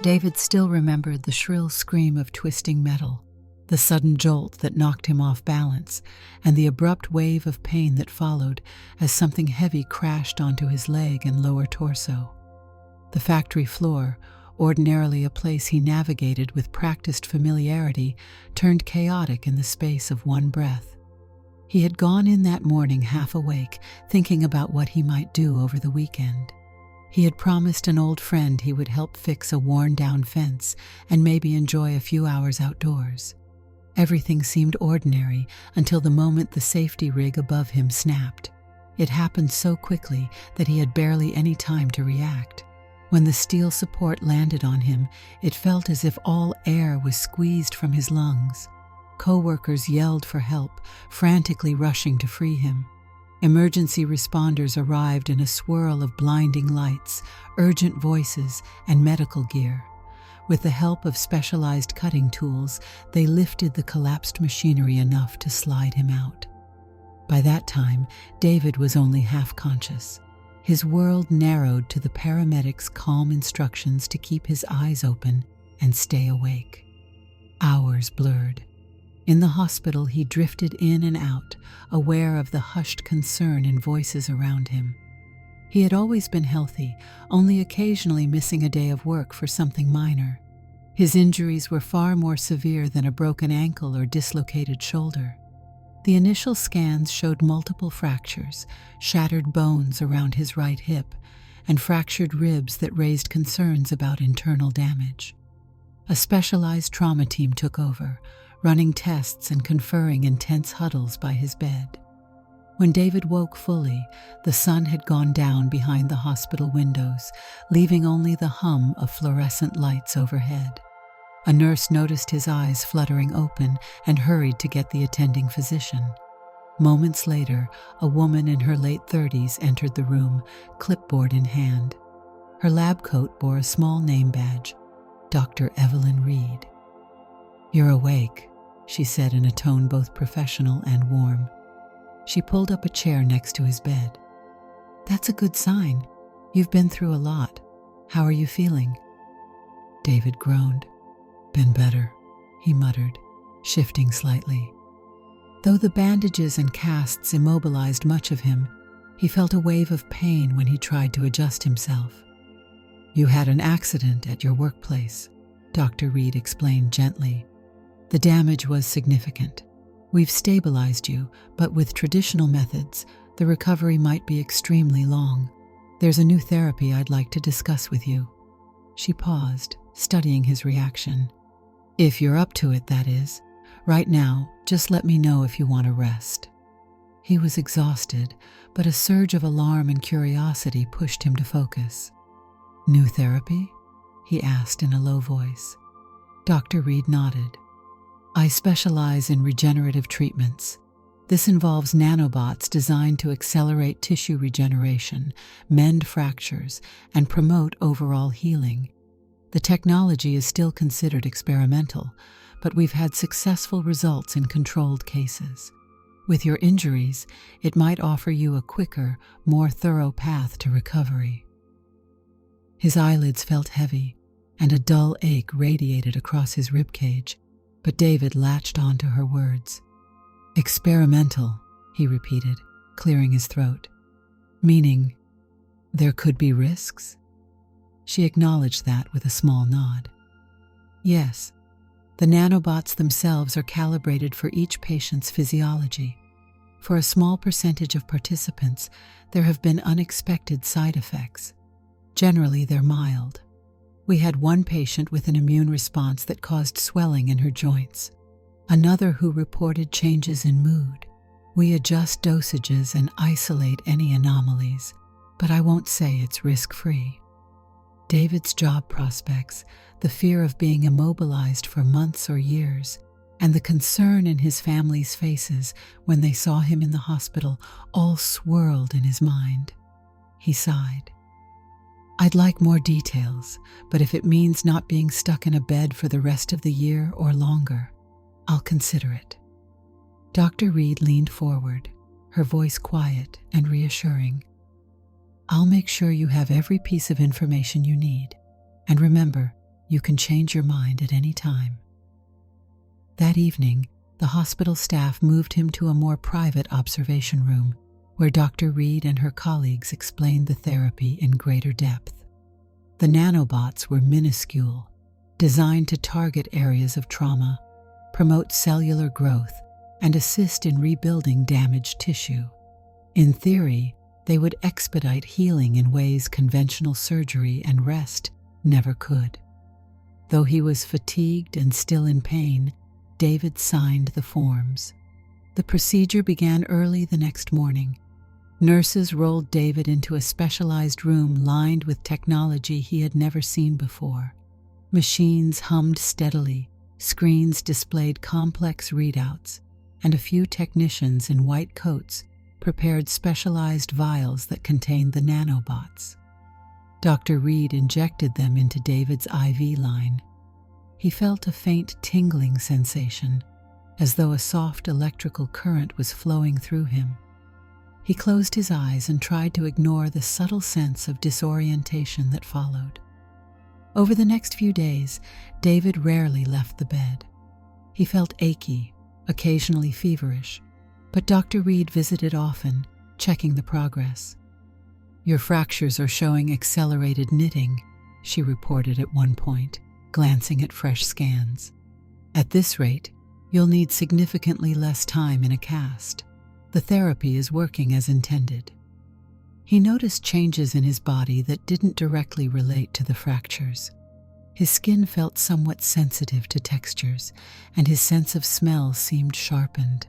David still remembered the shrill scream of twisting metal, the sudden jolt that knocked him off balance, and the abrupt wave of pain that followed as something heavy crashed onto his leg and lower torso. The factory floor, ordinarily a place he navigated with practiced familiarity, turned chaotic in the space of one breath. He had gone in that morning half awake, thinking about what he might do over the weekend. He had promised an old friend he would help fix a worn-down fence and maybe enjoy a few hours outdoors. Everything seemed ordinary until the moment the safety rig above him snapped. It happened so quickly that he had barely any time to react. When the steel support landed on him, it felt as if all air was squeezed from his lungs. Co-workers yelled for help, frantically rushing to free him. Emergency responders arrived in a swirl of blinding lights, urgent voices, and medical gear. With the help of specialized cutting tools, they lifted the collapsed machinery enough to slide him out. By that time, David was only half conscious. His world narrowed to the paramedics' calm instructions to keep his eyes open and stay awake. Hours blurred. In the hospital, he drifted in and out, aware of the hushed concern in voices around him. He had always been healthy, only occasionally missing a day of work for something minor. His injuries were far more severe than a broken ankle or dislocated shoulder. The initial scans showed multiple fractures, shattered bones around his right hip, and fractured ribs that raised concerns about internal damage. A specialized trauma team took over, running tests and conferring intense huddles by his bed. When David woke fully, the sun had gone down behind the hospital windows, leaving only the hum of fluorescent lights overhead. A nurse noticed his eyes fluttering open and hurried to get the attending physician. Moments later, a woman in her late 30s entered the room, clipboard in hand. Her lab coat bore a small name badge, Dr. Evelyn Reed. "You're awake," she said in a tone both professional and warm. She pulled up a chair next to his bed. "That's a good sign. You've been through a lot. How are you feeling?" David groaned. "Been better," he muttered, shifting slightly. Though the bandages and casts immobilized much of him, he felt a wave of pain when he tried to adjust himself. "You had an accident at your workplace," Dr. Reed explained gently. "The damage was significant. We've stabilized you, but with traditional methods, the recovery might be extremely long. There's a new therapy I'd like to discuss with you." She paused, studying his reaction. "If you're up to it, that is. Right now, just let me know if you want to rest." He was exhausted, but a surge of alarm and curiosity pushed him to focus. "New therapy?" he asked in a low voice. Dr. Reed nodded. "I specialize in regenerative treatments. This involves nanobots designed to accelerate tissue regeneration, mend fractures, and promote overall healing. The technology is still considered experimental, but we've had successful results in controlled cases. With your injuries, it might offer you a quicker, more thorough path to recovery." His eyelids felt heavy, and a dull ache radiated across his ribcage, but David latched onto her words. "Experimental," he repeated, clearing his throat. "Meaning, there could be risks?" She acknowledged that with a small nod. "Yes, the nanobots themselves are calibrated for each patient's physiology. For a small percentage of participants, there have been unexpected side effects. Generally, they're mild. We had one patient with an immune response that caused swelling in her joints, another who reported changes in mood. We adjust dosages and isolate any anomalies, but I won't say it's risk-free." David's job prospects, the fear of being immobilized for months or years, and the concern in his family's faces when they saw him in the hospital all swirled in his mind. He sighed. "I'd like more details, but if it means not being stuck in a bed for the rest of the year or longer, I'll consider it." Dr. Reed leaned forward, her voice quiet and reassuring. "I'll make sure you have every piece of information you need. And remember, You can change your mind at any time." That evening, the hospital staff moved him to a more private observation room, where Dr. Reed and her colleagues explained the therapy in greater depth. The nanobots were minuscule, designed to target areas of trauma, promote cellular growth, and assist in rebuilding damaged tissue. In theory, they would expedite healing in ways conventional surgery and rest never could. Though he was fatigued and still in pain, David signed the forms. The procedure began early the next morning. Nurses rolled David into a specialized room lined with technology he had never seen before. Machines hummed steadily, screens displayed complex readouts, and a few technicians in white coats prepared specialized vials that contained the nanobots. Dr. Reed injected them into David's IV line. He felt a faint tingling sensation, as though a soft electrical current was flowing through him. He closed his eyes and tried to ignore the subtle sense of disorientation that followed. Over the next few days, David rarely left the bed. He felt achy, occasionally feverish, but Dr. Reed visited often, checking the progress. "Your fractures are showing accelerated knitting," she reported at one point, glancing at fresh scans. "At this rate, you'll need significantly less time in a cast. The therapy is working as intended." He noticed changes in his body that didn't directly relate to the fractures. His skin felt somewhat sensitive to textures, and his sense of smell seemed sharpened.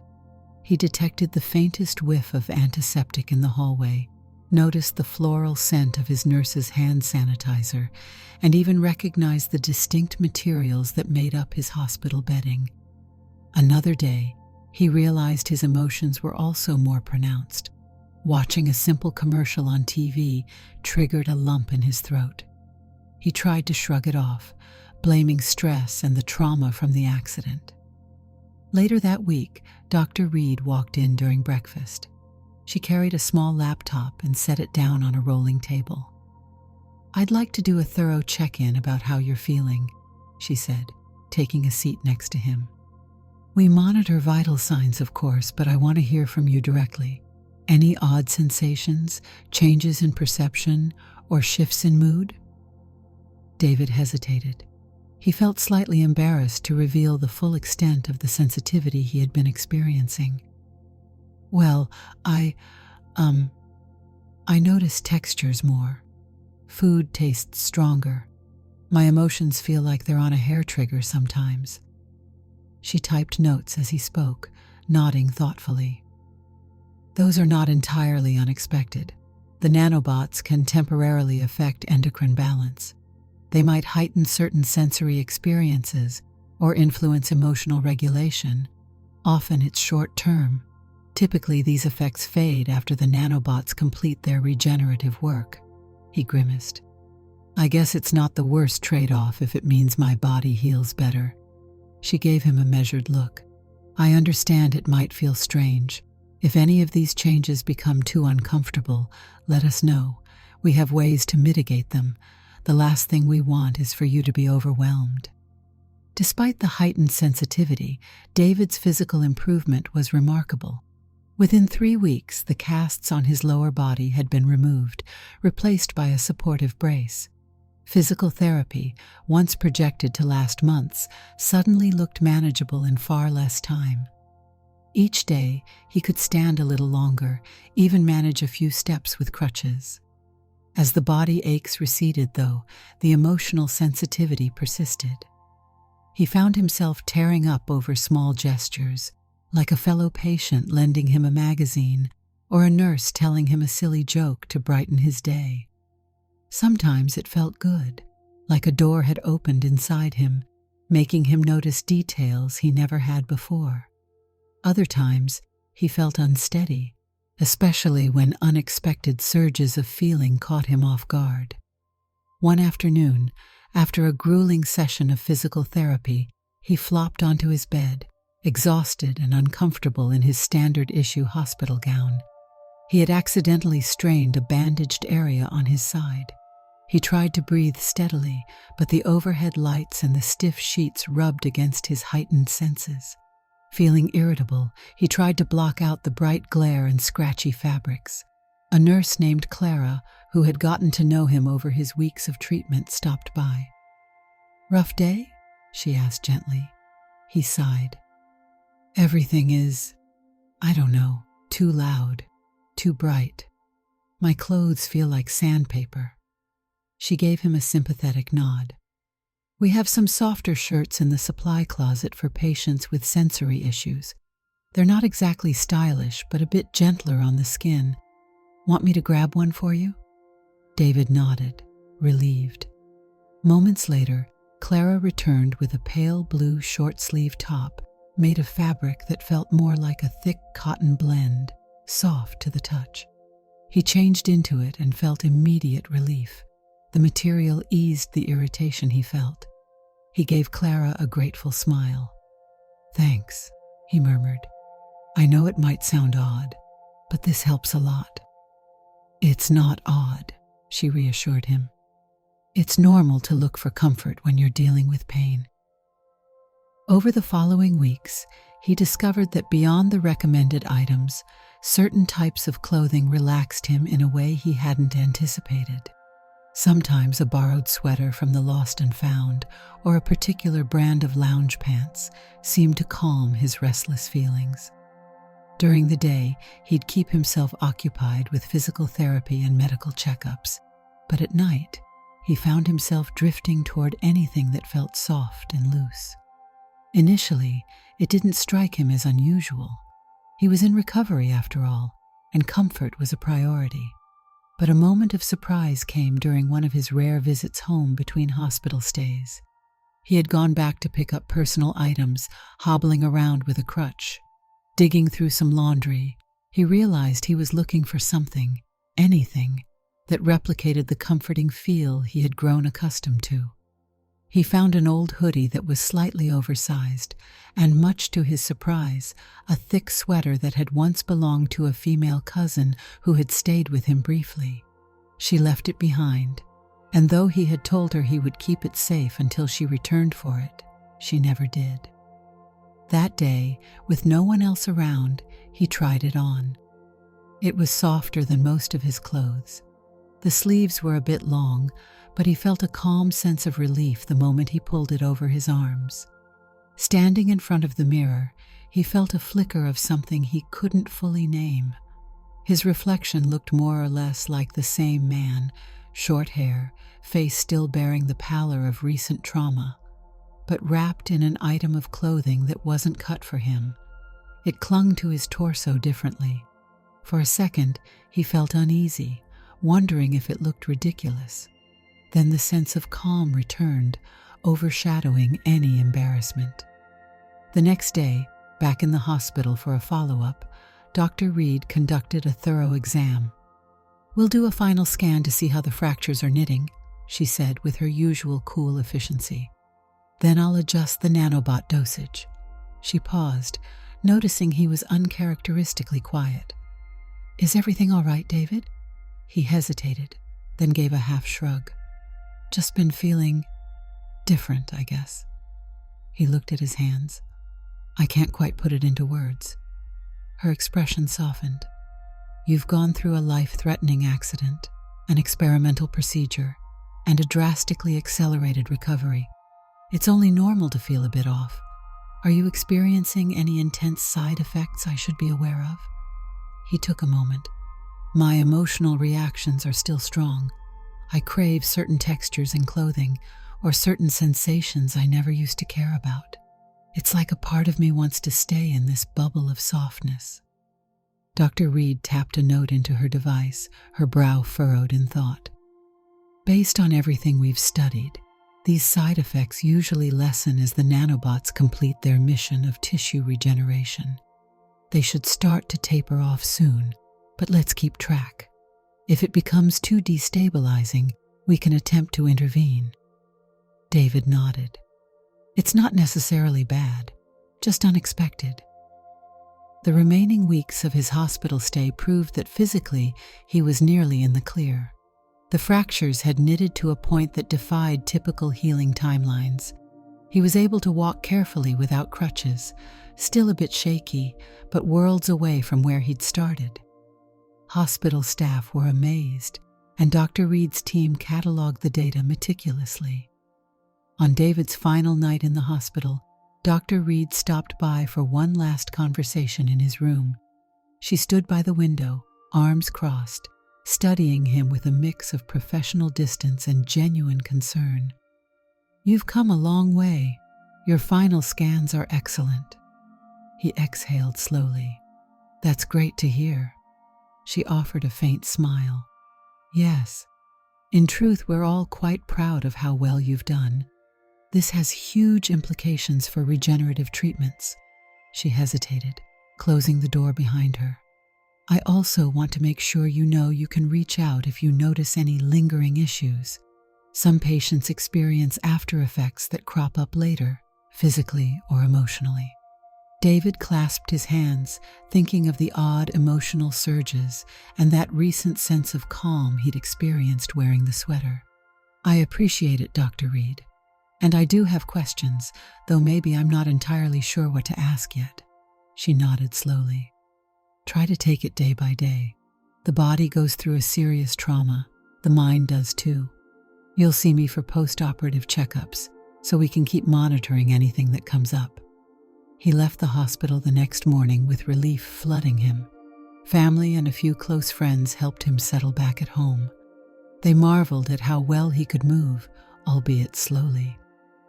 He detected the faintest whiff of antiseptic in the hallway, noticed the floral scent of his nurse's hand sanitizer, and even recognized the distinct materials that made up his hospital bedding. Another day, he realized his emotions were also more pronounced. Watching a simple commercial on TV triggered a lump in his throat. He tried to shrug it off, blaming stress and the trauma from the accident. Later that week, Dr. Reed walked in during breakfast. She carried a small laptop and set it down on a rolling table. "I'd like to do a thorough check-in about how you're feeling," she said, taking a seat next to him. "We monitor vital signs, of course, but I want to hear from you directly. Any odd sensations, changes in perception, or shifts in mood?" David hesitated. He felt slightly embarrassed to reveal the full extent of the sensitivity he had been experiencing. "Well, I notice textures more. Food tastes stronger. My emotions feel like they're on a hair trigger sometimes." She typed notes as he spoke, nodding thoughtfully. "Those are not entirely unexpected. The nanobots can temporarily affect endocrine balance. They might heighten certain sensory experiences or influence emotional regulation. Often it's short-term. Typically, these effects fade after the nanobots complete their regenerative work." He grimaced. "I guess it's not the worst trade-off if it means my body heals better." She gave him a measured look. "I understand it might feel strange. If any of these changes become too uncomfortable, let us know. We have ways to mitigate them. The last thing we want is for you to be overwhelmed." Despite the heightened sensitivity, David's physical improvement was remarkable. Within 3 weeks, the casts on his lower body had been removed, replaced by a supportive brace. Physical therapy, once projected to last months, suddenly looked manageable in far less time. Each day, he could stand a little longer, even manage a few steps with crutches. As the body aches receded, though, the emotional sensitivity persisted. He found himself tearing up over small gestures, like a fellow patient lending him a magazine or a nurse telling him a silly joke to brighten his day. Sometimes it felt good, like a door had opened inside him, making him notice details he never had before. Other times, he felt unsteady, especially when unexpected surges of feeling caught him off guard. One afternoon, after a grueling session of physical therapy, he flopped onto his bed, exhausted and uncomfortable in his standard-issue hospital gown. He had accidentally strained a bandaged area on his side. He tried to breathe steadily, but the overhead lights and the stiff sheets rubbed against his heightened senses. Feeling irritable, he tried to block out the bright glare and scratchy fabrics. A nurse named Clara, who had gotten to know him over his weeks of treatment, stopped by. "Rough day?" she asked gently. He sighed. "Everything is, I don't know, too loud, too bright. My clothes feel like sandpaper." She gave him a sympathetic nod. "We have some softer shirts in the supply closet for patients with sensory issues. They're not exactly stylish, but a bit gentler on the skin. Want me to grab one for you?" David nodded, relieved. Moments later, Clara returned with a pale blue short-sleeve top made of fabric that felt more like a thick cotton blend, soft to the touch. He changed into it and felt immediate relief. The material eased the irritation he felt. He gave Clara a grateful smile. "Thanks," he murmured. "I know it might sound odd, but this helps a lot." "It's not odd," she reassured him. "It's normal to look for comfort when you're dealing with pain." Over the following weeks, he discovered that beyond the recommended items, certain types of clothing relaxed him in a way he hadn't anticipated. Sometimes a borrowed sweater from the lost and found, or a particular brand of lounge pants, seemed to calm his restless feelings. During the day, he'd keep himself occupied with physical therapy and medical checkups, but at night, he found himself drifting toward anything that felt soft and loose. Initially, it didn't strike him as unusual. He was in recovery after all, and comfort was a priority. But a moment of surprise came during one of his rare visits home between hospital stays. He had gone back to pick up personal items, hobbling around with a crutch. Digging through some laundry, he realized he was looking for something, anything, that replicated the comforting feel he had grown accustomed to. He found an old hoodie that was slightly oversized, and much to his surprise, a thick sweater that had once belonged to a female cousin who had stayed with him briefly. She left it behind, and though he had told her he would keep it safe until she returned for it, she never did. That day, with no one else around, he tried it on. It was softer than most of his clothes. The sleeves were a bit long, but he felt a calm sense of relief the moment he pulled it over his arms. Standing in front of the mirror, he felt a flicker of something he couldn't fully name. His reflection looked more or less like the same man, short hair, face still bearing the pallor of recent trauma, but wrapped in an item of clothing that wasn't cut for him. It clung to his torso differently. For a second, he felt uneasy, wondering if it looked ridiculous. Then the sense of calm returned, overshadowing any embarrassment. The next day, back in the hospital for a follow-up, Dr. Reed conducted a thorough exam. "We'll do a final scan to see how the fractures are knitting," she said with her usual cool efficiency. "Then I'll adjust the nanobot dosage." She paused, noticing he was uncharacteristically quiet. "Is everything all right, David?" He hesitated, then gave a half shrug. "Just been feeling different, I guess." He looked at his hands. "I can't quite put it into words." Her expression softened. "You've gone through a life-threatening accident, an experimental procedure, and a drastically accelerated recovery. It's only normal to feel a bit off. Are you experiencing any intense side effects I should be aware of?" He took a moment. "My emotional reactions are still strong. I crave certain textures in clothing, or certain sensations I never used to care about. It's like a part of me wants to stay in this bubble of softness." Dr. Reed tapped a note into her device, her brow furrowed in thought. "Based on everything we've studied, these side effects usually lessen as the nanobots complete their mission of tissue regeneration. They should start to taper off soon, but let's keep track. If it becomes too destabilizing, we can attempt to intervene." David nodded. "It's not necessarily bad, just unexpected." The remaining weeks of his hospital stay proved that physically he was nearly in the clear. The fractures had knitted to a point that defied typical healing timelines. He was able to walk carefully without crutches, still a bit shaky, but worlds away from where he'd started. Hospital staff were amazed, and Dr. Reed's team cataloged the data meticulously. On David's final night in the hospital, Dr. Reed stopped by for one last conversation in his room. She stood by the window, arms crossed, studying him with a mix of professional distance and genuine concern. "You've come a long way. Your final scans are excellent." He exhaled slowly. "That's great to hear." She offered a faint smile. "Yes. In truth, we're all quite proud of how well you've done. This has huge implications for regenerative treatments." She hesitated, closing the door behind her. "I also want to make sure you know you can reach out if you notice any lingering issues. Some patients experience after effects that crop up later, physically or emotionally." David clasped his hands, thinking of the odd emotional surges and that recent sense of calm he'd experienced wearing the sweater. "I appreciate it, Dr. Reed. And I do have questions, though maybe I'm not entirely sure what to ask yet." She nodded slowly. "Try to take it day by day. The body goes through a serious trauma. The mind does too. You'll see me for post-operative checkups, so we can keep monitoring anything that comes up." He left the hospital the next morning with relief flooding him. Family and a few close friends helped him settle back at home. They marveled at how well he could move, albeit slowly.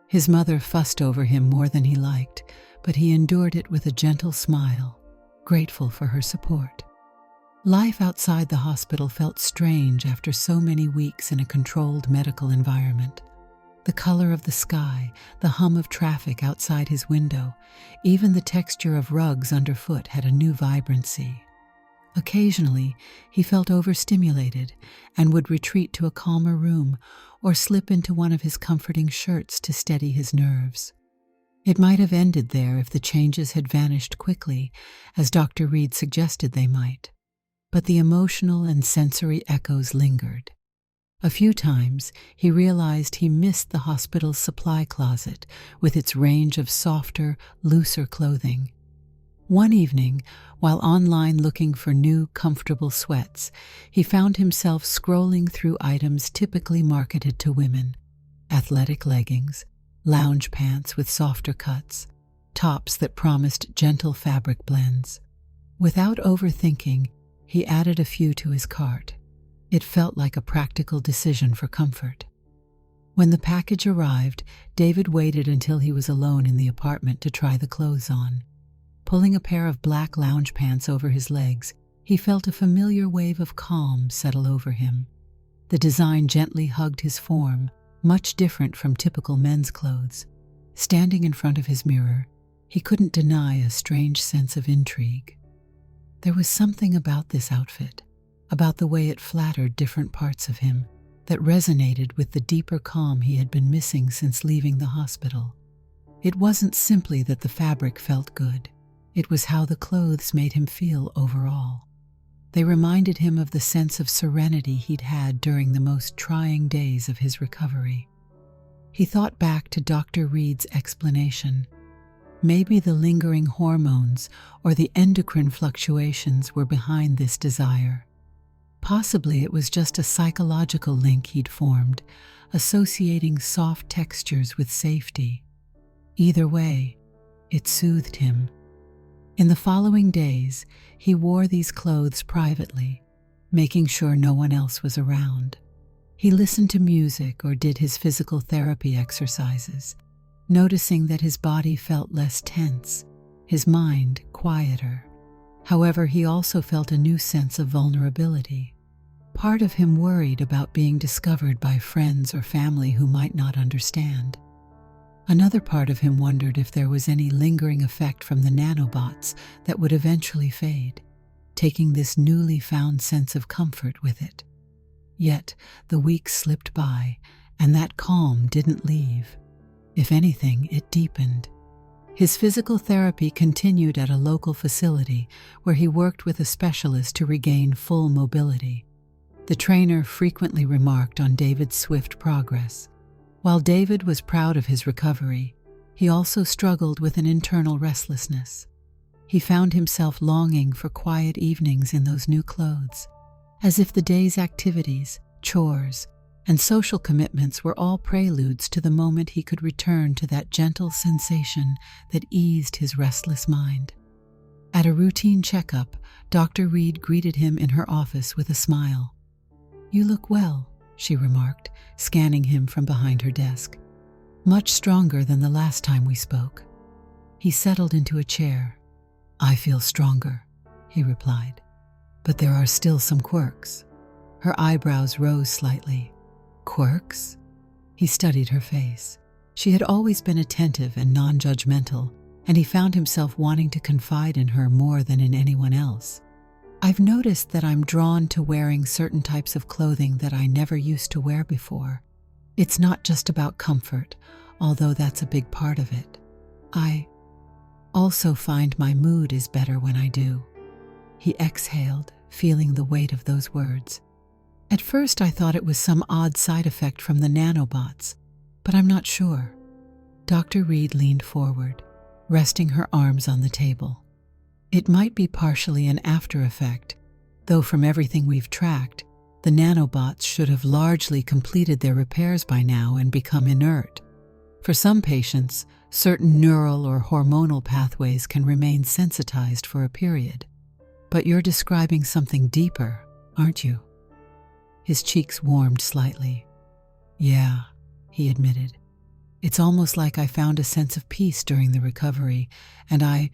His mother fussed over him more than he liked, but he endured it with a gentle smile, grateful for her support. Life outside the hospital felt strange after so many weeks in a controlled medical environment. The color of the sky, the hum of traffic outside his window, even the texture of rugs underfoot had a new vibrancy. Occasionally, he felt overstimulated and would retreat to a calmer room or slip into one of his comforting shirts to steady his nerves. It might have ended there if the changes had vanished quickly, as Dr. Reed suggested they might. But the emotional and sensory echoes lingered. A few times, he realized he missed the hospital's supply closet with its range of softer, looser clothing. One evening, while online looking for new, comfortable sweats, he found himself scrolling through items typically marketed to women: athletic leggings, lounge pants with softer cuts, tops that promised gentle fabric blends. Without overthinking, he added a few to his cart. It felt like a practical decision for comfort. When the package arrived, David waited until he was alone in the apartment to try the clothes on. Pulling a pair of black lounge pants over his legs, he felt a familiar wave of calm settle over him. The design gently hugged his form, much different from typical men's clothes. Standing in front of his mirror, he couldn't deny a strange sense of intrigue. There was something about this outfit, about the way it flattered different parts of him, that resonated with the deeper calm he had been missing since leaving the hospital. It wasn't simply that the fabric felt good. It was how the clothes made him feel overall. They reminded him of the sense of serenity he'd had during the most trying days of his recovery. He thought back to Dr. Reed's explanation. Maybe the lingering hormones or the endocrine fluctuations were behind this desire. Possibly it was just a psychological link he'd formed, associating soft textures with safety. Either way, it soothed him. In the following days, he wore these clothes privately, making sure no one else was around. He listened to music or did his physical therapy exercises, noticing that his body felt less tense, his mind quieter. However, he also felt a new sense of vulnerability. Part of him worried about being discovered by friends or family who might not understand. Another part of him wondered if there was any lingering effect from the nanobots that would eventually fade, taking this newly found sense of comfort with it. Yet, the weeks slipped by, and that calm didn't leave. If anything, it deepened. His physical therapy continued at a local facility where he worked with a specialist to regain full mobility. The trainer frequently remarked on David's swift progress. While David was proud of his recovery, he also struggled with an internal restlessness. He found himself longing for quiet evenings in those new clothes, as if the day's activities, chores, and social commitments were all preludes to the moment he could return to that gentle sensation that eased his restless mind. At a routine checkup, Dr. Reed greeted him in her office with a smile. "You look well," she remarked, scanning him from behind her desk. "Much stronger than the last time we spoke." He settled into a chair. "I feel stronger," he replied, "but there are still some quirks." Her eyebrows rose slightly. "Quirks?" He studied her face. She had always been attentive and non-judgmental, and he found himself wanting to confide in her more than in anyone else. "I've noticed that I'm drawn to wearing certain types of clothing that I never used to wear before. It's not just about comfort, although that's a big part of it. I also find my mood is better when I do." He exhaled, feeling the weight of those words. "At first I thought it was some odd side effect from the nanobots, but I'm not sure." Dr. Reed leaned forward, resting her arms on the table. "It might be partially an after effect, though from everything we've tracked, the nanobots should have largely completed their repairs by now and become inert. For some patients, certain neural or hormonal pathways can remain sensitized for a period. But you're describing something deeper, aren't you?" His cheeks warmed slightly. "Yeah," he admitted. "It's almost like I found a sense of peace during the recovery, and I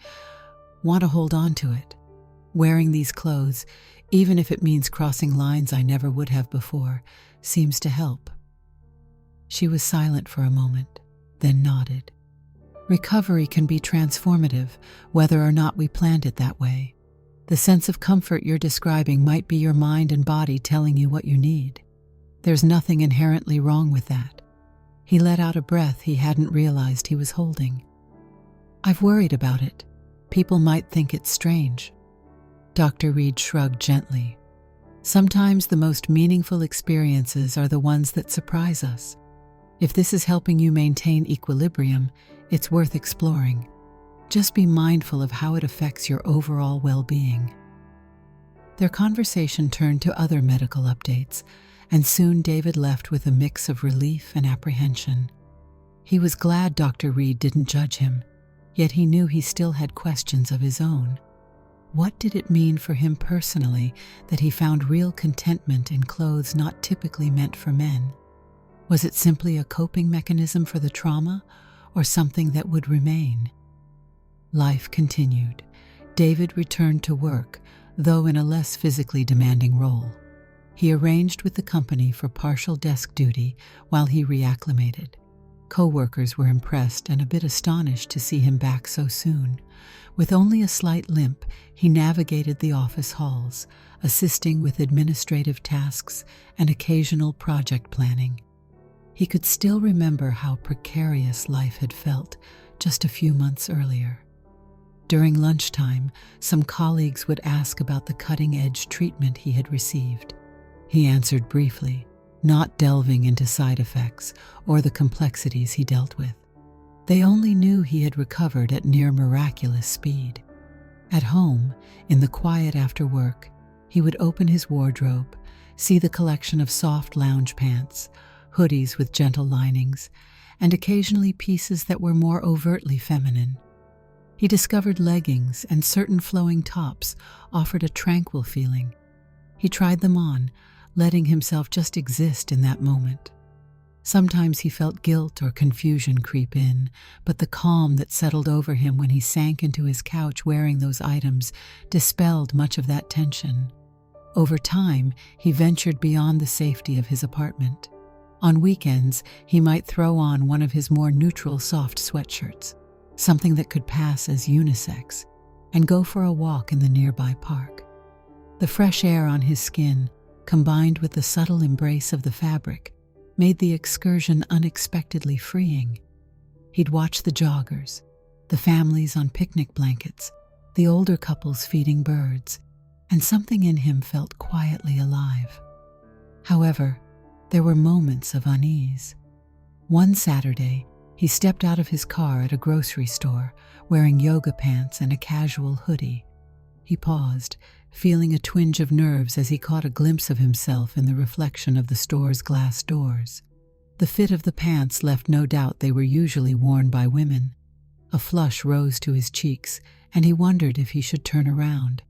want to hold on to it. Wearing these clothes, even if it means crossing lines I never would have before, seems to help." She was silent for a moment, then nodded. "Recovery can be transformative, whether or not we planned it that way. The sense of comfort you're describing might be your mind and body telling you what you need. There's nothing inherently wrong with that." He let out a breath he hadn't realized he was holding. "I've worried about it. People might think it's strange." Dr. Reed shrugged gently. "Sometimes the most meaningful experiences are the ones that surprise us. If this is helping you maintain equilibrium, it's worth exploring. Just be mindful of how it affects your overall well-being." Their conversation turned to other medical updates, and soon David left with a mix of relief and apprehension. He was glad Dr. Reed didn't judge him, yet he knew he still had questions of his own. What did it mean for him personally that he found real contentment in clothes not typically meant for men? Was it simply a coping mechanism for the trauma, or something that would remain? Life continued. David returned to work, though in a less physically demanding role. He arranged with the company for partial desk duty while he reacclimated. Co-workers were impressed and a bit astonished to see him back so soon. With only a slight limp, he navigated the office halls, assisting with administrative tasks and occasional project planning. He could still remember how precarious life had felt just a few months earlier. During lunchtime, some colleagues would ask about the cutting-edge treatment he had received. He answered briefly, not delving into side effects or the complexities he dealt with. They only knew he had recovered at near miraculous speed. At home, in the quiet after work, he would open his wardrobe, see the collection of soft lounge pants, hoodies with gentle linings, and occasionally pieces that were more overtly feminine. He discovered leggings and certain flowing tops offered a tranquil feeling. He tried them on, letting himself just exist in that moment. Sometimes he felt guilt or confusion creep in, but the calm that settled over him when he sank into his couch wearing those items dispelled much of that tension. Over time, he ventured beyond the safety of his apartment. On weekends, he might throw on one of his more neutral soft sweatshirts, something that could pass as unisex, and go for a walk in the nearby park. The fresh air on his skin, combined with the subtle embrace of the fabric, made the excursion unexpectedly freeing. He'd watch the joggers, the families on picnic blankets, the older couples feeding birds, and something in him felt quietly alive. However, there were moments of unease. One Saturday, he stepped out of his car at a grocery store, wearing yoga pants and a casual hoodie. He paused, feeling a twinge of nerves as he caught a glimpse of himself in the reflection of the store's glass doors. The fit of the pants left no doubt they were usually worn by women. A flush rose to his cheeks, and he wondered if he should turn around.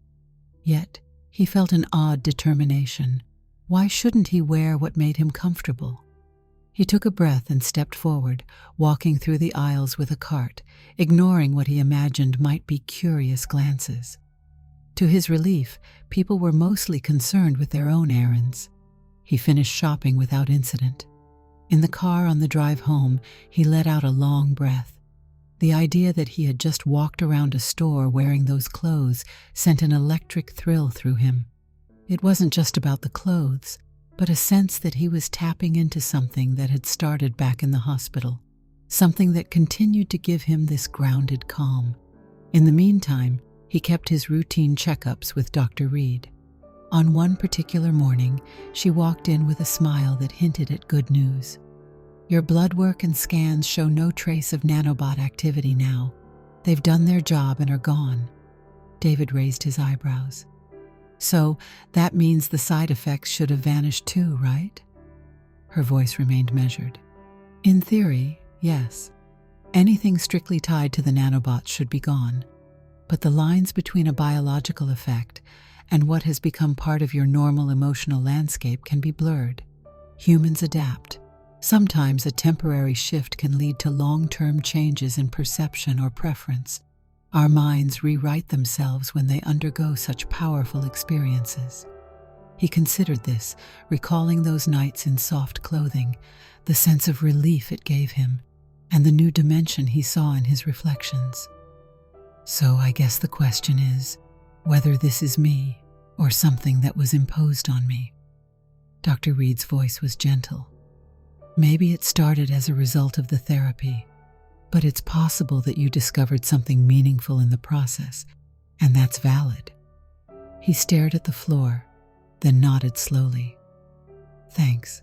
Yet, he felt an odd determination. Why shouldn't he wear what made him comfortable? He took a breath and stepped forward, walking through the aisles with a cart, ignoring what he imagined might be curious glances. To his relief, people were mostly concerned with their own errands. He finished shopping without incident. In the car on the drive home, he let out a long breath. The idea that he had just walked around a store wearing those clothes sent an electric thrill through him. It wasn't just about the clothes, but a sense that he was tapping into something that had started back in the hospital, something that continued to give him this grounded calm. In the meantime, he kept his routine checkups with Dr. Reed. On one particular morning, she walked in with a smile that hinted at good news. "Your blood work and scans show no trace of nanobot activity now. They've done their job and are gone." David raised his eyebrows. "So, that means the side effects should have vanished too, right?" Her voice remained measured. "In theory, yes. Anything strictly tied to the nanobots should be gone. But the lines between a biological effect and what has become part of your normal emotional landscape can be blurred. Humans adapt. Sometimes a temporary shift can lead to long-term changes in perception or preference. Our minds rewrite themselves when they undergo such powerful experiences." He considered this, recalling those nights in soft clothing, the sense of relief it gave him, and the new dimension he saw in his reflections. "So I guess the question is, whether this is me or something that was imposed on me." Dr. Reed's voice was gentle. "Maybe it started as a result of the therapy, but it's possible that you discovered something meaningful in the process, and that's valid." He stared at the floor, then nodded slowly. "Thanks."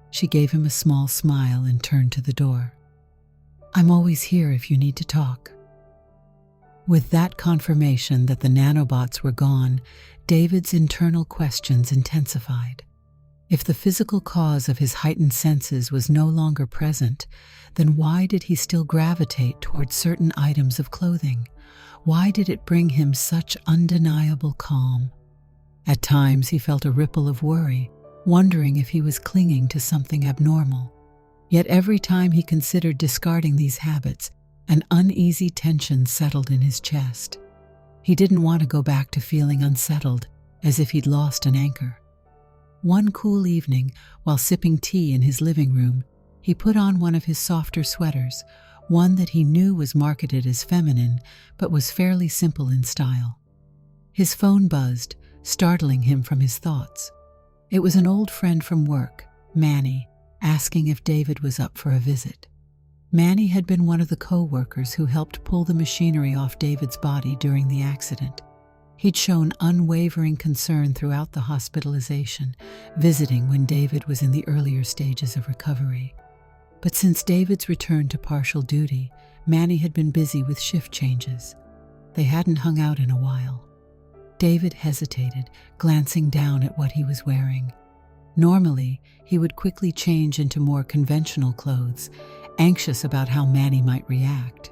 She gave him a small smile and turned to the door. "I'm always here if you need to talk." With that confirmation that the nanobots were gone, David's internal questions intensified. If the physical cause of his heightened senses was no longer present, then why did he still gravitate toward certain items of clothing? Why did it bring him such undeniable calm? At times he felt a ripple of worry, wondering if he was clinging to something abnormal. Yet every time he considered discarding these habits, an uneasy tension settled in his chest. He didn't want to go back to feeling unsettled, as if he'd lost an anchor. One cool evening, while sipping tea in his living room, he put on one of his softer sweaters, one that he knew was marketed as feminine, but was fairly simple in style. His phone buzzed, startling him from his thoughts. It was an old friend from work, Manny, asking if David was up for a visit. Manny had been one of the co-workers who helped pull the machinery off David's body during the accident. He'd shown unwavering concern throughout the hospitalization, visiting when David was in the earlier stages of recovery. But since David's return to partial duty, Manny had been busy with shift changes. They hadn't hung out in a while. David hesitated, glancing down at what he was wearing. Normally, he would quickly change into more conventional clothes, anxious about how Manny might react.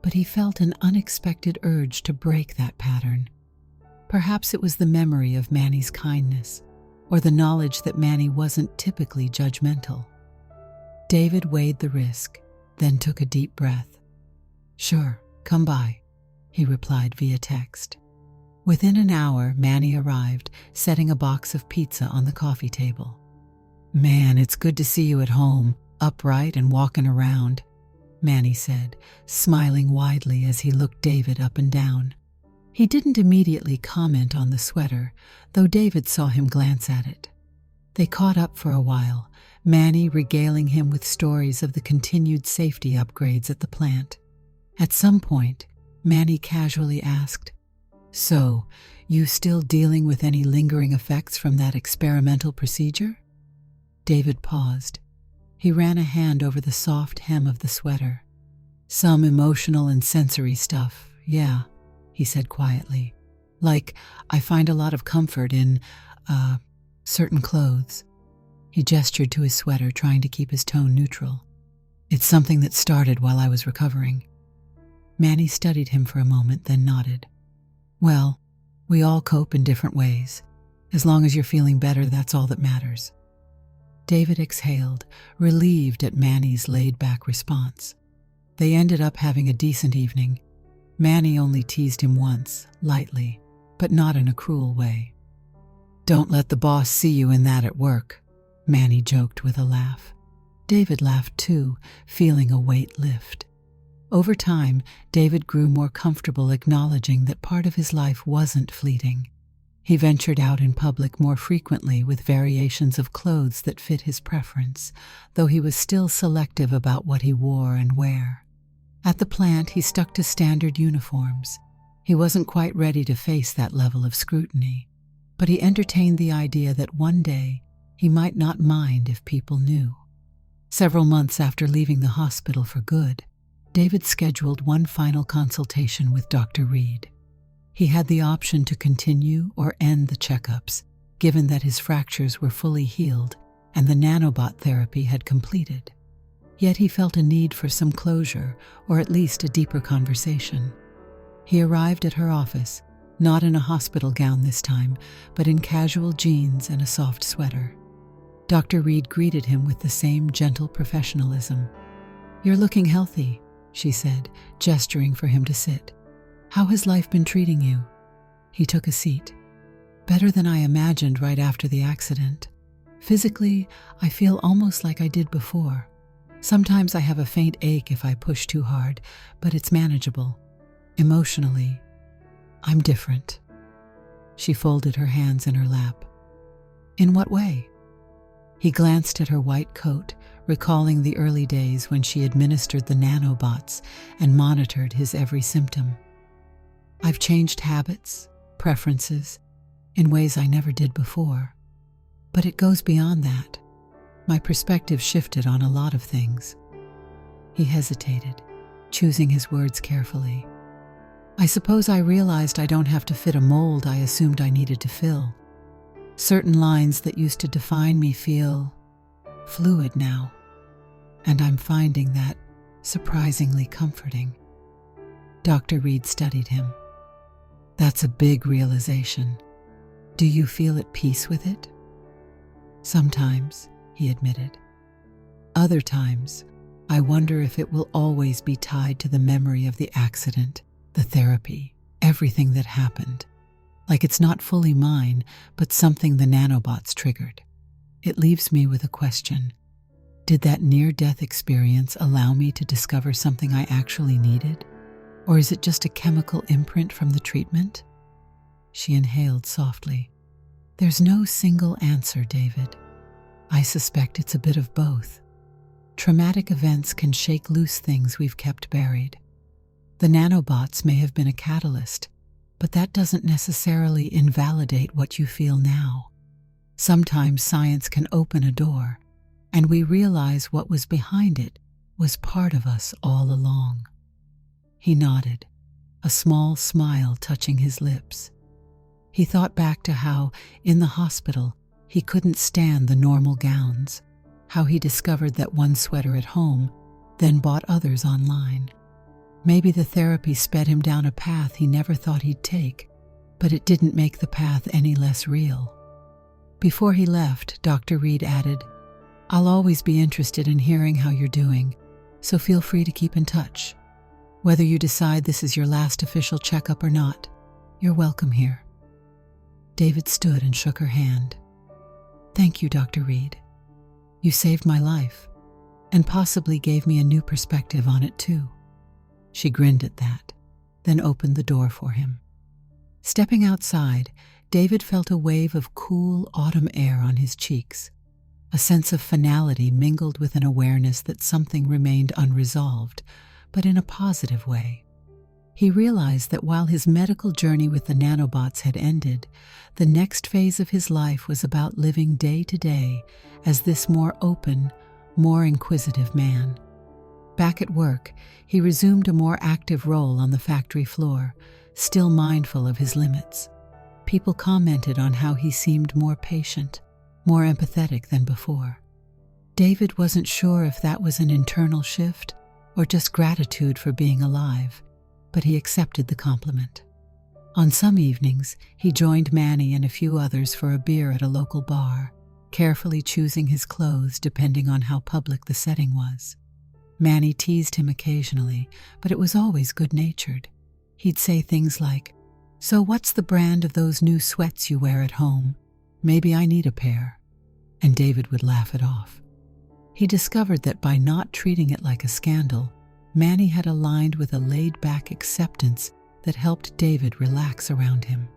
But he felt an unexpected urge to break that pattern. Perhaps it was the memory of Manny's kindness, or the knowledge that Manny wasn't typically judgmental. David weighed the risk, then took a deep breath. "Sure, come by," he replied via text. Within an hour, Manny arrived, setting a box of pizza on the coffee table. "Man, it's good to see you at home, upright and walking around," Manny said, smiling widely as he looked David up and down. He didn't immediately comment on the sweater, though David saw him glance at it. They caught up for a while, Manny regaling him with stories of the continued safety upgrades at the plant. At some point, Manny casually asked, So, you still dealing with any lingering effects from that experimental procedure? David paused. He ran a hand over the soft hem of the sweater. Some emotional and sensory stuff, yeah, he said quietly. Like, I find a lot of comfort in, certain clothes. He gestured to his sweater, trying to keep his tone neutral. It's something that started while I was recovering. Manny studied him for a moment, then nodded. Well, we all cope in different ways. As long as you're feeling better, that's all that matters. David exhaled, relieved at Manny's laid-back response. They ended up having a decent evening. Manny only teased him once, lightly, but not in a cruel way. Don't let the boss see you in that at work, Manny joked with a laugh. David laughed too, feeling a weight lift. Over time, David grew more comfortable acknowledging that part of his life wasn't fleeting. He ventured out in public more frequently with variations of clothes that fit his preference, though he was still selective about what he wore and where. At the plant, he stuck to standard uniforms. He wasn't quite ready to face that level of scrutiny, but he entertained the idea that one day he might not mind if people knew. Several months after leaving the hospital for good, David scheduled one final consultation with Dr. Reed. He had the option to continue or end the checkups, given that his fractures were fully healed and the nanobot therapy had completed. Yet he felt a need for some closure, or at least a deeper conversation. He arrived at her office, not in a hospital gown this time, but in casual jeans and a soft sweater. Dr. Reed greeted him with the same gentle professionalism. "You're looking healthy," she said, gesturing for him to sit. "How has life been treating you?" He took a seat. "Better than I imagined right after the accident. Physically, I feel almost like I did before. Sometimes I have a faint ache if I push too hard, but it's manageable. Emotionally, I'm different." She folded her hands in her lap. "In what way?" He glanced at her white coat, recalling the early days when she administered the nanobots and monitored his every symptom. "I've changed habits, preferences, in ways I never did before. But it goes beyond that. My perspective shifted on a lot of things." He hesitated, choosing his words carefully. "I suppose I realized I don't have to fit a mold I assumed I needed to fill. Certain lines that used to define me feel fluid now, and I'm finding that surprisingly comforting." Dr. Reed studied him. "That's a big realization. Do you feel at peace with it?" "Sometimes," he admitted. "Other times, I wonder if it will always be tied to the memory of the accident, the therapy, everything that happened. Like it's not fully mine, but something the nanobots triggered. It leaves me with a question. Did that near-death experience allow me to discover something I actually needed? Or is it just a chemical imprint from the treatment?" She inhaled softly. "There's no single answer, David. I suspect it's a bit of both. Traumatic events can shake loose things we've kept buried. The nanobots may have been a catalyst, but that doesn't necessarily invalidate what you feel now. Sometimes science can open a door, and we realize what was behind it was part of us all along." He nodded, a small smile touching his lips. He thought back to how, in the hospital, he couldn't stand the normal gowns, how he discovered that one sweater at home, then bought others online. Maybe the therapy sped him down a path he never thought he'd take, but it didn't make the path any less real. Before he left, Dr. Reed added, "I'll always be interested in hearing how you're doing, so feel free to keep in touch. Whether you decide this is your last official checkup or not, you're welcome here." David stood and shook her hand. "Thank you, Dr. Reed. You saved my life, and possibly gave me a new perspective on it too." She grinned at that, then opened the door for him. Stepping outside, David felt a wave of cool autumn air on his cheeks. A sense of finality mingled with an awareness that something remained unresolved, but in a positive way. He realized that while his medical journey with the nanobots had ended, the next phase of his life was about living day to day as this more open, more inquisitive man. Back at work, he resumed a more active role on the factory floor, still mindful of his limits. People commented on how he seemed more patient, more empathetic than before. David wasn't sure if that was an internal shift or just gratitude for being alive, but he accepted the compliment. On some evenings, he joined Manny and a few others for a beer at a local bar, carefully choosing his clothes depending on how public the setting was. Manny teased him occasionally, but it was always good-natured. He'd say things like, "So what's the brand of those new sweats you wear at home? Maybe I need a pair." And David would laugh it off. He discovered that by not treating it like a scandal, Manny had aligned with a laid-back acceptance that helped David relax around him.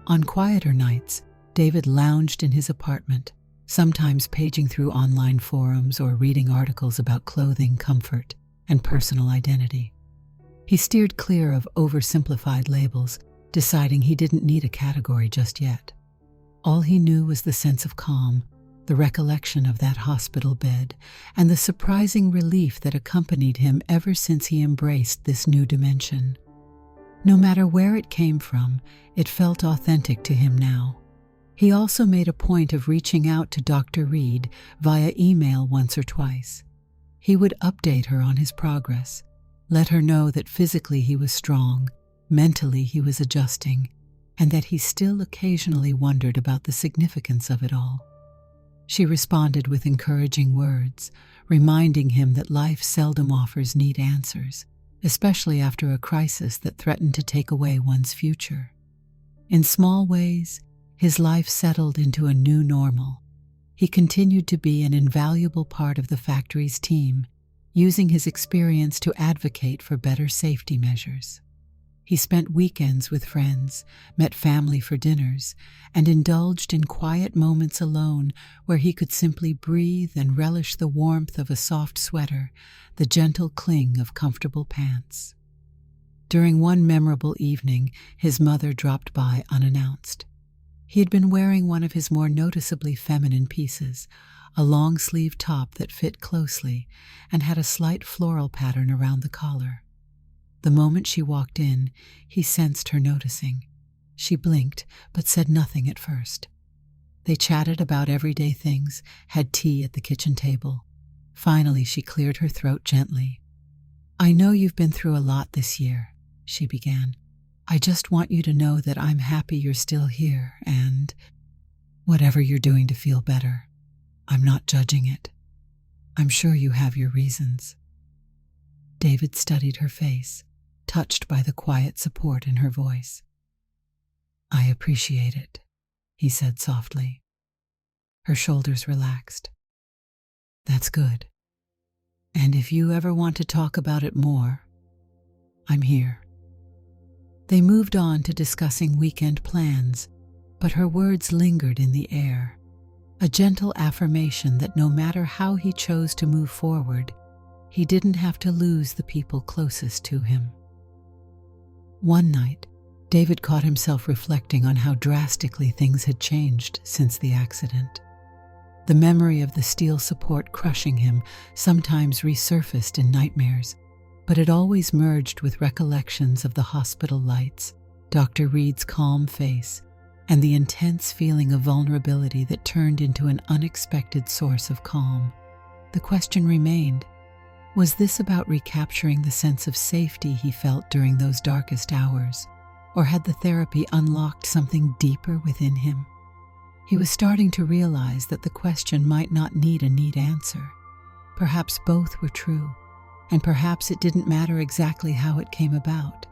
On quieter nights, David lounged in his apartment, sometimes paging through online forums or reading articles about clothing, comfort, and personal identity. He steered clear of oversimplified labels, deciding he didn't need a category just yet. All he knew was the sense of calm, the recollection of that hospital bed, and the surprising relief that accompanied him ever since he embraced this new dimension. No matter where it came from, it felt authentic to him now. He also made a point of reaching out to Dr. Reed via email once or twice. He would update her on his progress, let her know that physically he was strong, mentally he was adjusting, and that he still occasionally wondered about the significance of it all. She responded with encouraging words, reminding him that life seldom offers neat answers, especially after a crisis that threatened to take away one's future. In small ways, his life settled into a new normal. He continued to be an invaluable part of the factory's team, using his experience to advocate for better safety measures. He spent weekends with friends, met family for dinners, and indulged in quiet moments alone where he could simply breathe and relish the warmth of a soft sweater, the gentle cling of comfortable pants. During one memorable evening, his mother dropped by unannounced. He had been wearing one of his more noticeably feminine pieces, a long-sleeve top that fit closely and had a slight floral pattern around the collar. The moment she walked in, he sensed her noticing. She blinked, but said nothing at first. They chatted about everyday things, had tea at the kitchen table. Finally, she cleared her throat gently. "I know you've been through a lot this year," she began. "I just want you to know that I'm happy you're still here, and whatever you're doing to feel better, I'm not judging it. I'm sure you have your reasons." David studied her face, touched by the quiet support in her voice. "I appreciate it," he said softly. Her shoulders relaxed. "That's good. And if you ever want to talk about it more, I'm here." They moved on to discussing weekend plans, but her words lingered in the air, a gentle affirmation that no matter how he chose to move forward, he didn't have to lose the people closest to him. One night, David caught himself reflecting on how drastically things had changed since the accident. The memory of the steel support crushing him sometimes resurfaced in nightmares, but it always merged with recollections of the hospital lights, Dr. Reed's calm face, and the intense feeling of vulnerability that turned into an unexpected source of calm. The question remained, was this about recapturing the sense of safety he felt during those darkest hours, or had the therapy unlocked something deeper within him? He was starting to realize that the question might not need a neat answer. Perhaps both were true, and perhaps it didn't matter exactly how it came about.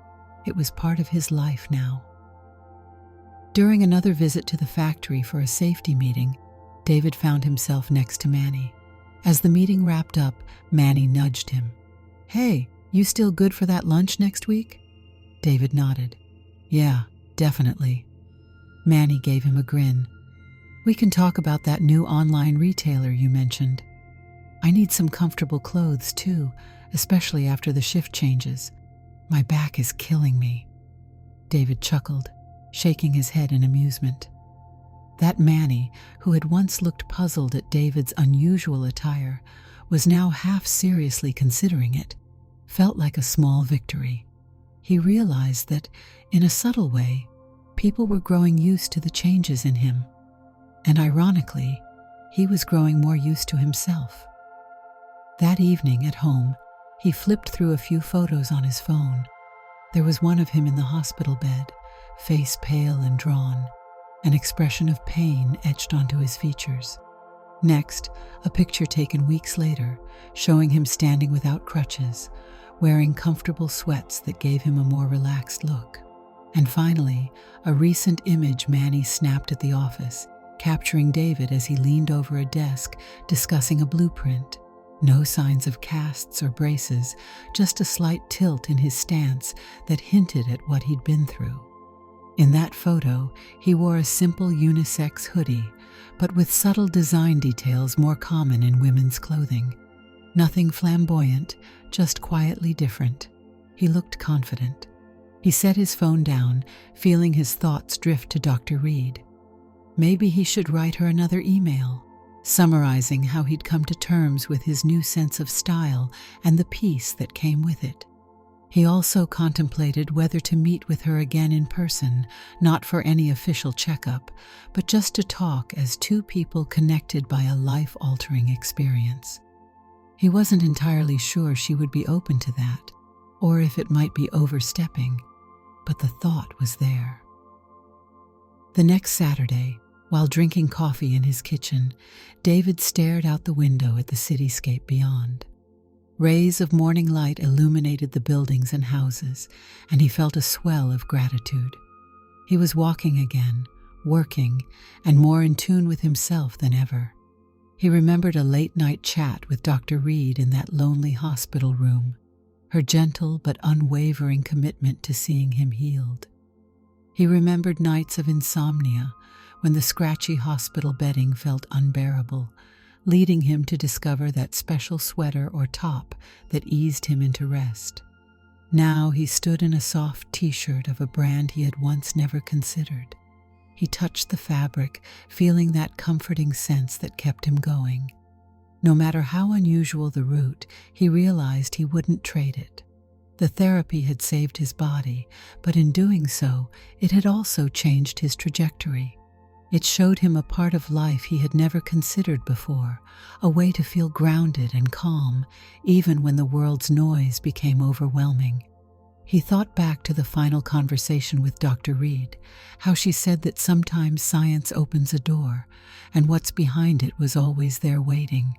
It was part of his life now. During another visit to the factory for a safety meeting, David found himself next to Manny. As the meeting wrapped up, Manny nudged him. "Hey, you still good for that lunch next week?" David nodded. "Yeah, definitely." Manny gave him a grin. "We can talk about that new online retailer you mentioned. I need some comfortable clothes too, especially after the shift changes. My back is killing me." David chuckled, shaking his head in amusement. That Manny, who had once looked puzzled at David's unusual attire, was now half seriously considering it, felt like a small victory. He realized that, in a subtle way, people were growing used to the changes in him. And ironically, he was growing more used to himself. That evening at home, he flipped through a few photos on his phone. There was one of him in the hospital bed, face pale and drawn, an expression of pain etched onto his features. Next, a picture taken weeks later, showing him standing without crutches, wearing comfortable sweats that gave him a more relaxed look. And finally, a recent image Manny snapped at the office, capturing David as he leaned over a desk discussing a blueprint. No signs of casts or braces, just a slight tilt in his stance that hinted at what he'd been through. In that photo, he wore a simple unisex hoodie, but with subtle design details more common in women's clothing. Nothing flamboyant, just quietly different. He looked confident. He set his phone down, feeling his thoughts drift to Dr. Reed. Maybe he should write her another email, summarizing how he'd come to terms with his new sense of style and the peace that came with it. He also contemplated whether to meet with her again in person, not for any official checkup, but just to talk as two people connected by a life-altering experience. He wasn't entirely sure she would be open to that, or if it might be overstepping, but the thought was there. The next Saturday, while drinking coffee in his kitchen, David stared out the window at the cityscape beyond. Rays of morning light illuminated the buildings and houses, and he felt a swell of gratitude. He was walking again, working, and more in tune with himself than ever. He remembered a late-night chat with Dr. Reed in that lonely hospital room, her gentle but unwavering commitment to seeing him healed. He remembered nights of insomnia when the scratchy hospital bedding felt unbearable, leading him to discover that special sweater or top that eased him into rest. Now he stood in a soft t-shirt of a brand he had once never considered. He touched the fabric, feeling that comforting sense that kept him going. No matter how unusual the route, he realized he wouldn't trade it. The therapy had saved his body, but in doing so, it had also changed his trajectory. It showed him a part of life he had never considered before, a way to feel grounded and calm, even when the world's noise became overwhelming. He thought back to the final conversation with Dr. Reed, how she said that sometimes science opens a door, and what's behind it was always there waiting.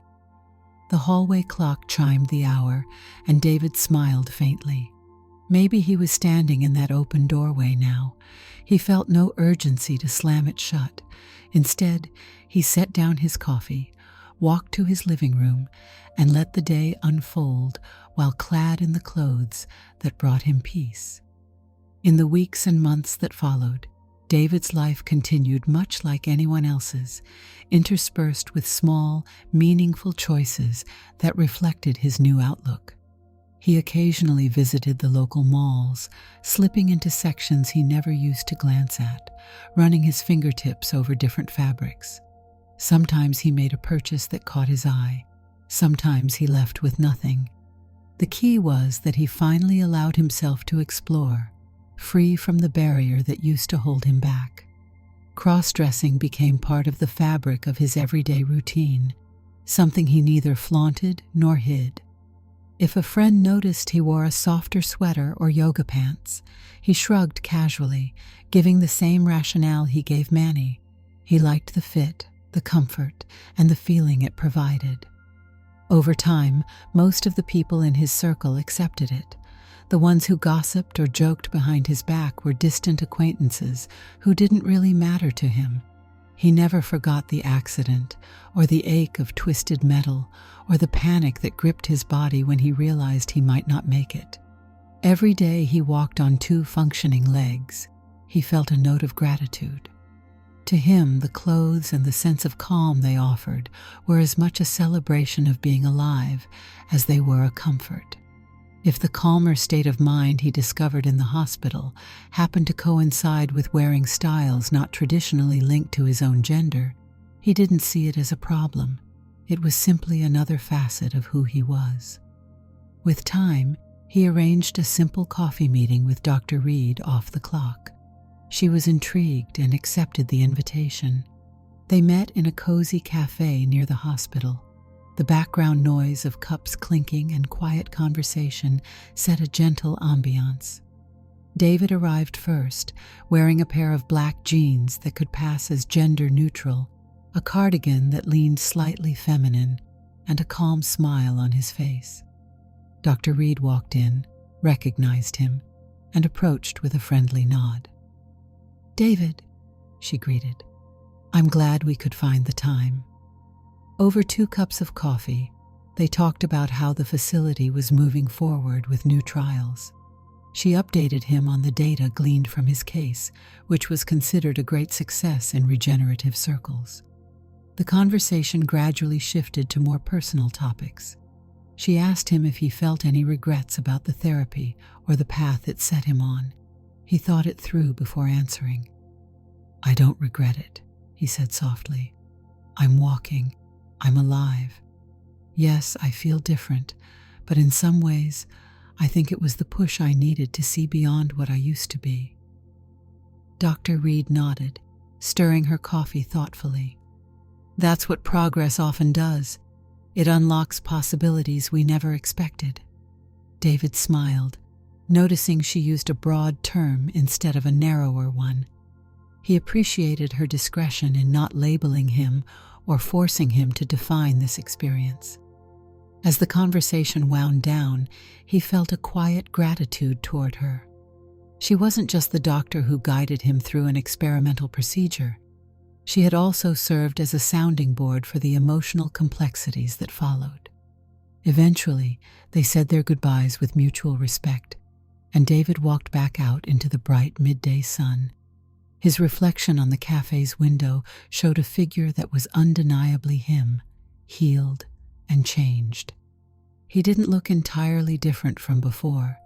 The hallway clock chimed the hour, and David smiled faintly. Maybe he was standing in that open doorway now. He felt no urgency to slam it shut. Instead, he set down his coffee, walked to his living room, and let the day unfold while clad in the clothes that brought him peace. In the weeks and months that followed, David's life continued much like anyone else's, interspersed with small, meaningful choices that reflected his new outlook. He occasionally visited the local malls, slipping into sections he never used to glance at, running his fingertips over different fabrics. Sometimes he made a purchase that caught his eye. Sometimes he left with nothing. The key was that he finally allowed himself to explore, free from the barrier that used to hold him back. Crossdressing became part of the fabric of his everyday routine, something he neither flaunted nor hid. If a friend noticed he wore a softer sweater or yoga pants, he shrugged casually, giving the same rationale he gave Manny. He liked the fit, the comfort, and the feeling it provided. Over time, most of the people in his circle accepted it. The ones who gossiped or joked behind his back were distant acquaintances who didn't really matter to him. He never forgot the accident, or the ache of twisted metal, or the panic that gripped his body when he realized he might not make it. Every day he walked on two functioning legs. He felt a note of gratitude. To him, the clothes and the sense of calm they offered were as much a celebration of being alive as they were a comfort. If the calmer state of mind he discovered in the hospital happened to coincide with wearing styles not traditionally linked to his own gender, he didn't see it as a problem. It was simply another facet of who he was. With time, he arranged a simple coffee meeting with Dr. Reed off the clock. She was intrigued and accepted the invitation. They met in a cozy cafe near the hospital. The background noise of cups clinking and quiet conversation set a gentle ambiance. David arrived first, wearing a pair of black jeans that could pass as gender-neutral, a cardigan that leaned slightly feminine, and a calm smile on his face. Dr. Reed walked in, recognized him, and approached with a friendly nod. "David," she greeted. "I'm glad we could find the time." Over 2 cups of coffee, they talked about how the facility was moving forward with new trials. She updated him on the data gleaned from his case, which was considered a great success in regenerative circles. The conversation gradually shifted to more personal topics. She asked him if he felt any regrets about the therapy or the path it set him on. He thought it through before answering. "I don't regret it," he said softly. "I'm walking. I'm alive. Yes, I feel different, but in some ways, I think it was the push I needed to see beyond what I used to be." Dr. Reed nodded, stirring her coffee thoughtfully. "That's what progress often does. It unlocks possibilities we never expected." David smiled, noticing she used a broad term instead of a narrower one. He appreciated her discretion in not labeling him or forcing him to define this experience. As the conversation wound down, he felt a quiet gratitude toward her. She wasn't just the doctor who guided him through an experimental procedure. She had also served as a sounding board for the emotional complexities that followed. Eventually, they said their goodbyes with mutual respect, and David walked back out into the bright midday sun. His reflection on the cafe's window showed a figure that was undeniably him, healed and changed. He didn't look entirely different from before,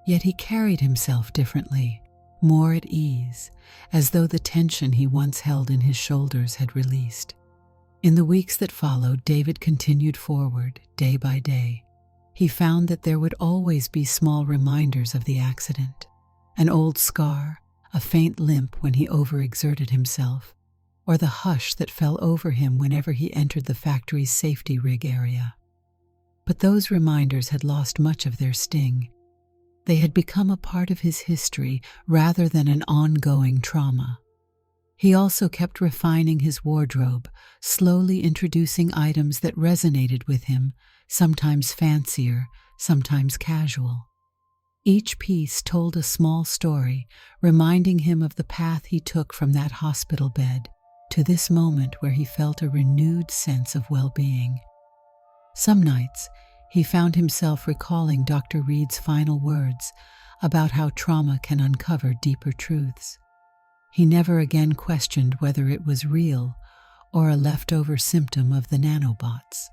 yet he carried himself differently, more at ease, as though the tension he once held in his shoulders had released. In the weeks that followed, David continued forward, day by day. He found that there would always be small reminders of the accident, an old scar, a faint limp when he overexerted himself, or the hush that fell over him whenever he entered the factory's safety rig area. But those reminders had lost much of their sting. They had become a part of his history rather than an ongoing trauma. He also kept refining his wardrobe, slowly introducing items that resonated with him, sometimes fancier, sometimes casual. Each piece told a small story, reminding him of the path he took from that hospital bed to this moment where he felt a renewed sense of well-being. Some nights, he found himself recalling Dr. Reed's final words about how trauma can uncover deeper truths. He never again questioned whether it was real or a leftover symptom of the nanobots.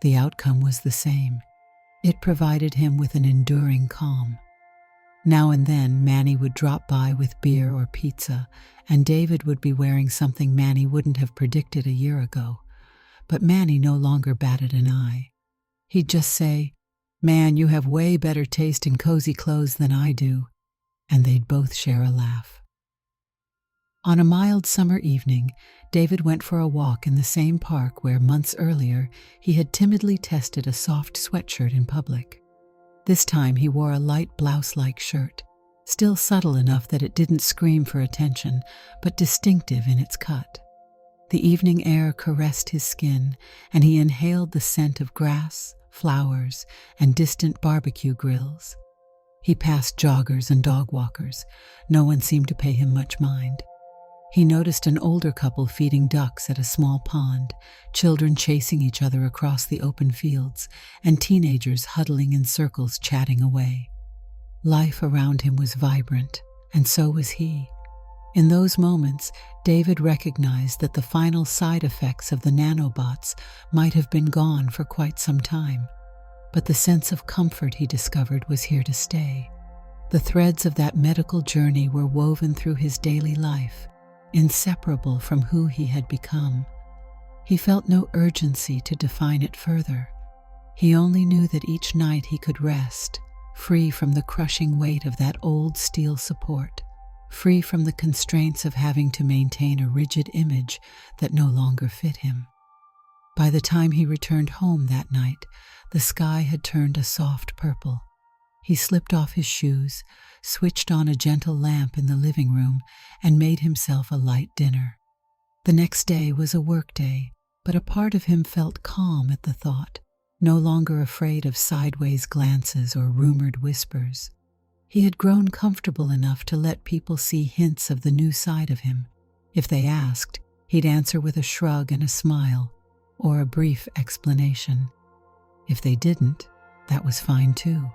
The outcome was the same. It provided him with an enduring calm. Now and then, Manny would drop by with beer or pizza, and David would be wearing something Manny wouldn't have predicted a year ago. But Manny no longer batted an eye. He'd just say, "Man, you have way better taste in cozy clothes than I do," and they'd both share a laugh. On a mild summer evening, David went for a walk in the same park where months earlier he had timidly tested a soft sweatshirt in public. This time he wore a light blouse-like shirt, still subtle enough that it didn't scream for attention, but distinctive in its cut. The evening air caressed his skin, and he inhaled the scent of grass, flowers, and distant barbecue grills. He passed joggers and dog walkers. No one seemed to pay him much mind. He noticed an older couple feeding ducks at a small pond, children chasing each other across the open fields, and teenagers huddling in circles chatting away. Life around him was vibrant, and so was he. In those moments, David recognized that the final side effects of the nanobots might have been gone for quite some time. but the sense of comfort he discovered was here to stay. The threads of that medical journey were woven through his daily life, inseparable from who he had become. He felt no urgency to define it further. He only knew that each night he could rest, free from the crushing weight of that old steel support, free from the constraints of having to maintain a rigid image that no longer fit him. By the time he returned home that night, the sky had turned a soft purple. He slipped off his shoes, switched on a gentle lamp in the living room, and made himself a light dinner. The next day was a work day, but a part of him felt calm at the thought, no longer afraid of sideways glances or rumored whispers. He had grown comfortable enough to let people see hints of the new side of him. If they asked, he'd answer with a shrug and a smile, or a brief explanation. If they didn't, that was fine too.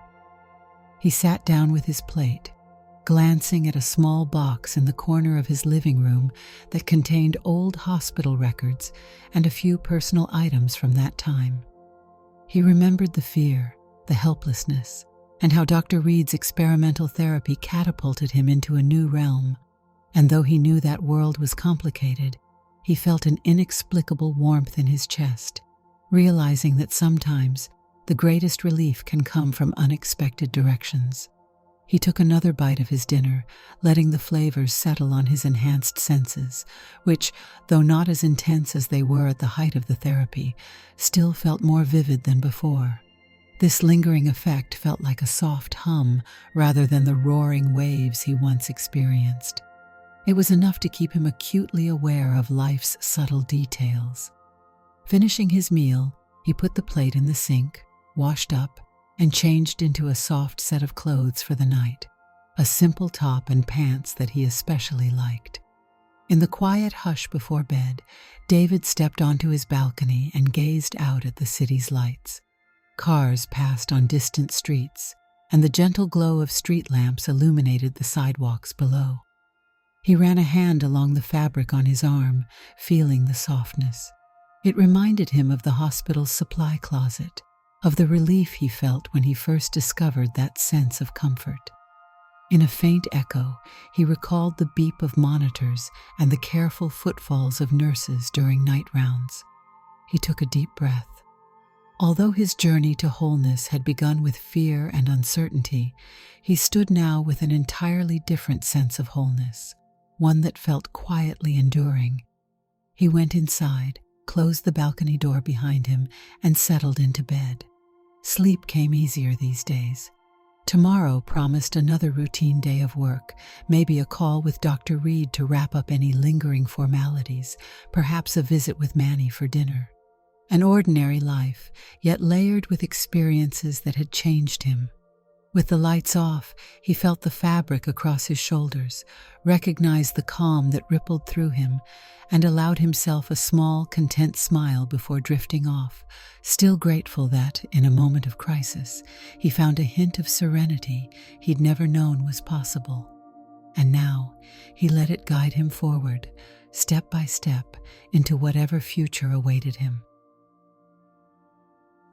He sat down with his plate, glancing at a small box in the corner of his living room that contained old hospital records and a few personal items from that time. He remembered the fear, the helplessness, and how Dr. Reed's experimental therapy catapulted him into a new realm. And though he knew that world was complicated, he felt an inexplicable warmth in his chest, realizing that sometimes the greatest relief can come from unexpected directions. He took another bite of his dinner, letting the flavors settle on his enhanced senses, which, though not as intense as they were at the height of the therapy, still felt more vivid than before. This lingering effect felt like a soft hum rather than the roaring waves he once experienced. It was enough to keep him acutely aware of life's subtle details. Finishing his meal, he put the plate in the sink, washed up, and changed into a soft set of clothes for the night, a simple top and pants that he especially liked. In the quiet hush before bed, David stepped onto his balcony and gazed out at the city's lights. Cars passed on distant streets, and the gentle glow of street lamps illuminated the sidewalks below. He ran a hand along the fabric on his arm, feeling the softness. It reminded him of the hospital's supply closet, of the relief he felt when he first discovered that sense of comfort. In a faint echo, he recalled the beep of monitors and the careful footfalls of nurses during night rounds. He took a deep breath. Although his journey to wholeness had begun with fear and uncertainty, he stood now with an entirely different sense of wholeness, one that felt quietly enduring. He went inside, closed the balcony door behind him, and settled into bed. Sleep came easier these days. Tomorrow promised another routine day of work, maybe a call with Dr. Reed to wrap up any lingering formalities, perhaps a visit with Manny for dinner. An ordinary life, yet layered with experiences that had changed him. With the lights off, he felt the fabric across his shoulders, recognized the calm that rippled through him, and allowed himself a small, content smile before drifting off, still grateful that, in a moment of crisis, he found a hint of serenity he'd never known was possible. And now, he let it guide him forward, step by step, into whatever future awaited him.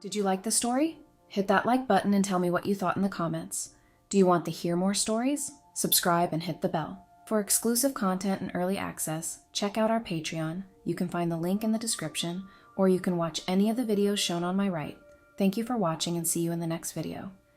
Did you like the story? Hit that like button and tell me what you thought in the comments. Do you want to hear more stories? Subscribe and hit the bell. For exclusive content and early access, check out our Patreon. You can find the link in the description, or you can watch any of the videos shown on my right. Thank you for watching and see you in the next video.